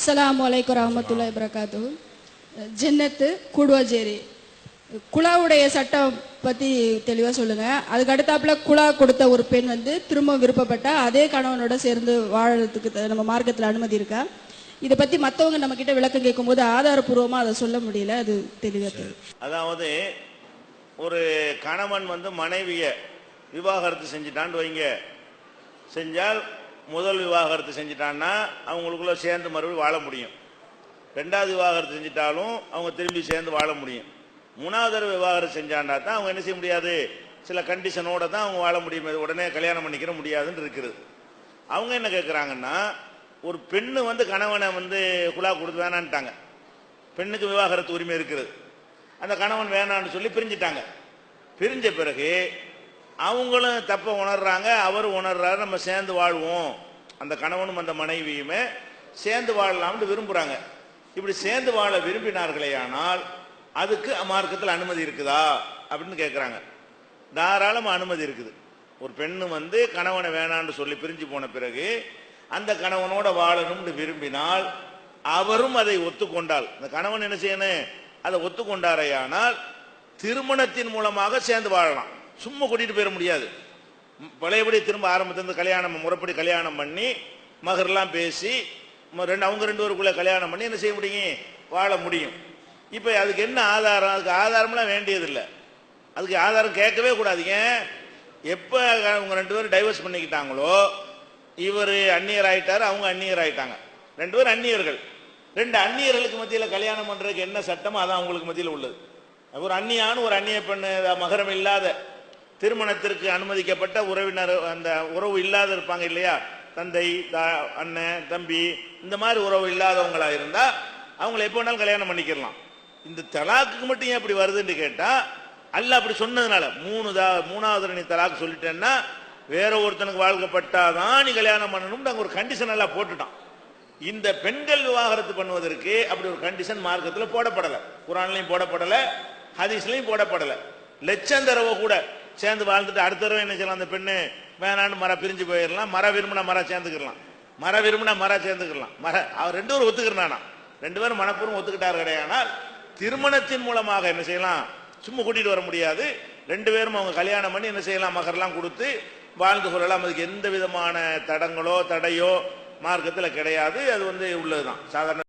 அஸ்ஸலாமு அலைக்கும் வரஹ்மத்துல்லாஹி வபரகாத்துஹு. ஜன்னத்து கூடுவாச்சேரி குலாவுடைய சட்டம் பற்றி தெளிவாக சொல்லுங்கள். அதுக்கு அடுத்தாப்புல குலா கொடுத்த ஒரு பெண் திரும்ப விருப்பப்பட்டா அதே கணவனோட சேர்ந்து வாழறதுக்கு நம்ம மார்க்கத்தில் அனுமதி இருக்கா? இதை பற்றி மற்றவங்க நம்ம கிட்ட விளக்கம் கேட்கும்போது ஆதாரபூர்வமாக அதை சொல்ல முடியல. அது தெளிவாக தெரியும். அதாவது ஒரு கணவன் மனைவியை விவாகரத்து செஞ்சுட்டான்னு வைங்க, செஞ்சால் முதல் விவாகரத்து செஞ்சுட்டான்னா அவங்களுக்குள்ள சேர்ந்து மறுபடியும் வாழ முடியும். ரெண்டாவது விவாகரத்து செஞ்சுட்டாலும் அவங்க திரும்பி சேர்ந்து வாழ முடியும். மூணாவது தடவை விவாகரத்து செஞ்சாண்டா தான் அவங்க என்ன செய்ய முடியாது, சில கண்டிஷனோட தான் அவங்க வாழ முடியும். உடனே கல்யாணம் பண்ணிக்கிற முடியாதுன்னு இருக்குது. அவங்க என்ன கேட்குறாங்கன்னா, ஒரு பெண்ணு கணவனை குலா கொடுத்து வேணான்ட்டாங்க. பெண்ணுக்கு விவாகரத்து உரிமை இருக்குது. அந்த கணவன் வேணான்னு சொல்லி பிரிஞ்சிட்டாங்க. பிரிஞ்ச பிறகு அவங்களும் தப்ப உணர்றாங்க, அவரும் உணர்றாரு, நம்ம சேர்ந்து வாழ்வோம், அந்த கணவனும் அந்த மனைவியுமே சேர்ந்து வாழலாம்னு விரும்புறாங்க. இப்படி சேர்ந்து வாழ விரும்பினார்களே ஆனால் அதுக்கு மார்க்கத்தில் அனுமதி இருக்குதா அப்படின்னு கேட்குறாங்க. தாராளமாக அனுமதி இருக்குது. ஒரு பெண்ணு கணவனை வேணான்னு சொல்லி பிரிஞ்சு போன பிறகு அந்த கணவனோட வாழணும்னு விரும்பினால் அவரும் அதை ஒத்துக்கொண்டால், இந்த கணவன் என்ன செய்யணும், அதை ஒத்துக்கொண்டாரையானால் திருமணத்தின் மூலமாக சேர்ந்து வாழலாம். சும்மா கூட்டிட்டு போயிட முடியாது. பழையபடி திரும்ப ஆரம்பத்திலிருந்து கல்யாணம் முறைப்படி கல்யாணம் பண்ணி மகர்லாம் பேசி அவங்க ரெண்டு பேருக்குள்ள கல்யாணம் பண்ணி என்ன செய்ய முடியும், வாழ முடியும். இப்போ அதுக்கு என்ன ஆதாரம்? அதுக்கு ஆதாரம்லாம் வேண்டியதில்லை. அதுக்கு ஆதாரம் கேட்கவே கூடாது. ஏன், எப்போ அவங்க ரெண்டு பேரும் டைவர்ஸ் பண்ணிக்கிட்டாங்களோ இவர் அந்நியர் ஆயிட்டாரு, அவங்க அந்நியர் ஆயிட்டாங்க. ரெண்டு பேரும் அந்நியர்கள். ரெண்டு அந்நியர்களுக்கு மத்தியில் கல்யாணம் பண்றதுக்கு என்ன சட்டமோ அதான் அவங்களுக்கு மத்தியில் உள்ளது. ஒரு அந்நியான ஒரு அந்நிய பெண்ணு மகரம் இல்லாத திருமணத்திற்கு அனுமதிக்கப்பட்ட உறவினர், அந்த உறவு இல்லாத இருப்பாங்க இல்லையா, தந்தை அண்ணன் தம்பி, இந்த மாதிரி உறவு இல்லாதவங்களா இருந்தா அவங்களை எப்போ வேணாலும் கல்யாணம் பண்ணிக்கலாம். இந்த தலாக்கு மட்டும் ஏன் அப்படி வருதுன்னு கேட்டா, அல்ல அப்படி சொன்னதுனால மூணாவது நீ தலாக்கு சொல்லிட்டேன்னா வேற ஒருத்தனுக்கு வாழ்க்கப்பட்டாதான் நீ கல்யாணம் பண்ணணும்னு அங்க ஒரு கண்டிஷன் எல்லாம் போட்டுட்டான். இந்த பெண்கள் விவாகரத்து பண்ணுவதற்கு அப்படி ஒரு கண்டிஷன் மார்க்கத்தில் போடப்படலை. குர்ஆன்லயும் போடப்படலை, ஹதீஸ்லயும் போடப்படலை. லட்சம் தடவை கூட சேர்ந்து வாழ்ந்துட்டு அடுத்த தடவை என்ன செய்யலாம், அந்த பெண்ணு வேணான்னு பிரிஞ்சு போயிடலாம். விரும்பினா சேர்ந்துக்கலாம், விரும்பினா சேர்ந்துக்கலாம். அவர் ரெண்டு பேரும் ஒத்துக்கிறானா, ரெண்டு பேரும் மனப்பூர்வம் ஒத்துக்கிட்டார் கிடையாது. திருமணத்தின் மூலமாக என்ன செய்யலாம், சும்மா கூட்டிட்டு வர முடியாது. ரெண்டு பேரும் அவங்க கல்யாணம் பண்ணி என்ன செய்யலாம், மகர்லாம் கொடுத்து வாழ்ந்து கொள்ளலாம். அதுக்கு எந்த விதமான தடங்களோ தடையோ மார்க்கத்தில் கிடையாது. அது உள்ளதுதான் சாதாரண.